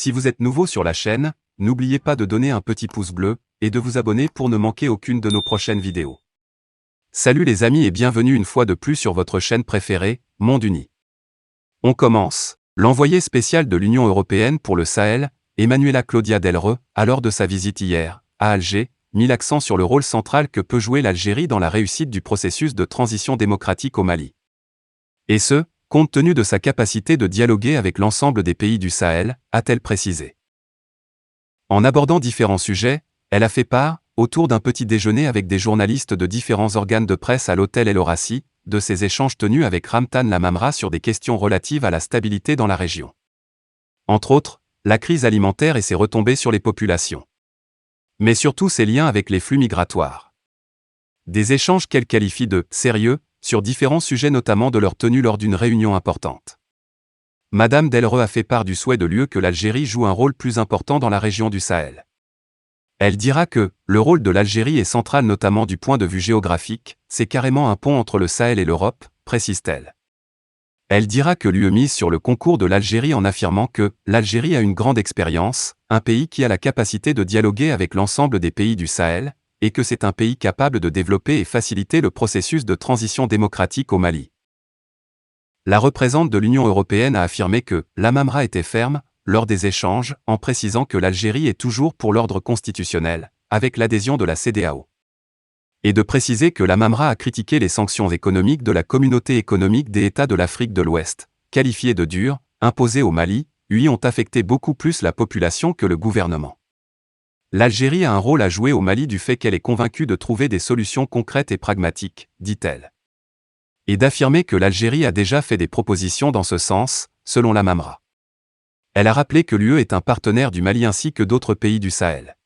Si vous êtes nouveau sur la chaîne, n'oubliez pas de donner un petit pouce bleu et de vous abonner pour ne manquer aucune de nos prochaines vidéos. Salut les amis et bienvenue une fois de plus sur votre chaîne préférée, Monde Uni. On commence. L'envoyé spécial de l'Union européenne pour le Sahel, Emanuela Claudia Delre, à lors de sa visite hier, à Alger, mit l'accent sur le rôle central que peut jouer l'Algérie dans la réussite du processus de transition démocratique au Mali. Et ce, compte tenu de sa capacité de dialoguer avec l'ensemble des pays du Sahel, a-t-elle précisé. En abordant différents sujets, elle a fait part, autour d'un petit déjeuner avec des journalistes de différents organes de presse à l'hôtel El Orassi, de ses échanges tenus avec Ramtan Lamamra sur des questions relatives à la stabilité dans la région. Entre autres, la crise alimentaire et ses retombées sur les populations. Mais surtout ses liens avec les flux migratoires. Des échanges qu'elle qualifie de « sérieux » sur différents sujets notamment de leur tenue lors d'une réunion importante. Madame Delre a fait part du souhait de l'UE que l'Algérie joue un rôle plus important dans la région du Sahel. Elle dira que « le rôle de l'Algérie est central notamment du point de vue géographique, c'est carrément un pont entre le Sahel et l'Europe », précise-t-elle. Elle dira que l'UE mise sur le concours de l'Algérie en affirmant que « l'Algérie a une grande expérience, un pays qui a la capacité de dialoguer avec l'ensemble des pays du Sahel, et que c'est un pays capable de développer et faciliter le processus de transition démocratique au Mali. » La représentante de l'Union européenne a affirmé que « Lamamra était ferme » lors des échanges, en précisant que l'Algérie est toujours pour l'ordre constitutionnel, avec l'adhésion de la CEDEAO. Et de préciser que Lamamra a critiqué les sanctions économiques de la Communauté économique des États de l'Afrique de l'Ouest, qualifiées de dures, imposées au Mali, lui ont affecté beaucoup plus la population que le gouvernement. L'Algérie a un rôle à jouer au Mali du fait qu'elle est convaincue de trouver des solutions concrètes et pragmatiques, dit-elle. Et d'affirmer que l'Algérie a déjà fait des propositions dans ce sens, selon Lamamra. Elle a rappelé que l'UE est un partenaire du Mali ainsi que d'autres pays du Sahel.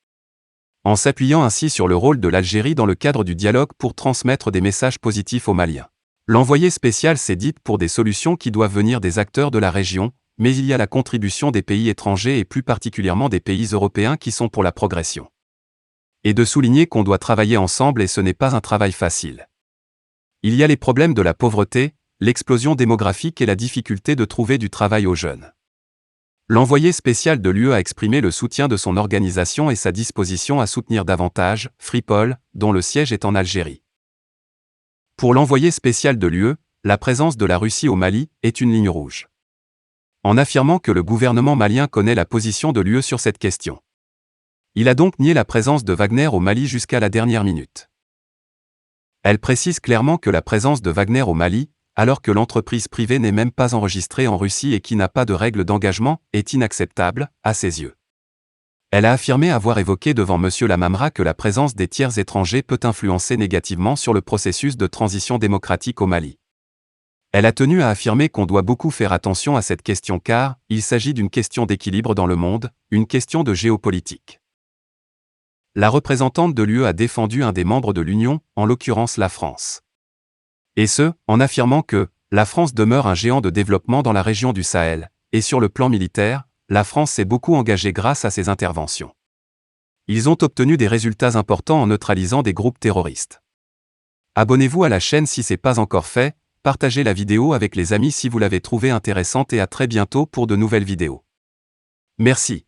En s'appuyant ainsi sur le rôle de l'Algérie dans le cadre du dialogue pour transmettre des messages positifs aux Maliens. L'envoyé spécial s'est dit pour des solutions qui doivent venir des acteurs de la région, mais il y a la contribution des pays étrangers et plus particulièrement des pays européens qui sont pour la progression. Et de souligner qu'on doit travailler ensemble et ce n'est pas un travail facile. Il y a les problèmes de la pauvreté, l'explosion démographique et la difficulté de trouver du travail aux jeunes. L'envoyé spécial de l'UE a exprimé le soutien de son organisation et sa disposition à soutenir davantage Freepol, dont le siège est en Algérie. Pour l'envoyé spécial de l'UE, la présence de la Russie au Mali est une ligne rouge. En affirmant que le gouvernement malien connaît la position de l'UE sur cette question. Il a donc nié la présence de Wagner au Mali jusqu'à la dernière minute. Elle précise clairement que la présence de Wagner au Mali, alors que l'entreprise privée n'est même pas enregistrée en Russie et qui n'a pas de règles d'engagement, est inacceptable, à ses yeux. Elle a affirmé avoir évoqué devant M. Lamamra que la présence des tiers étrangers peut influencer négativement sur le processus de transition démocratique au Mali. Elle a tenu à affirmer qu'on doit beaucoup faire attention à cette question car il s'agit d'une question d'équilibre dans le monde, une question de géopolitique. La représentante de l'UE a défendu un des membres de l'Union, en l'occurrence la France. Et ce, en affirmant que « la France demeure un géant de développement dans la région du Sahel, et sur le plan militaire, la France s'est beaucoup engagée grâce à ses interventions. Ils ont obtenu des résultats importants en neutralisant des groupes terroristes. » Abonnez-vous à la chaîne si ce n'est pas encore fait, partagez la vidéo avec les amis si vous l'avez trouvée intéressante et à très bientôt pour de nouvelles vidéos. Merci.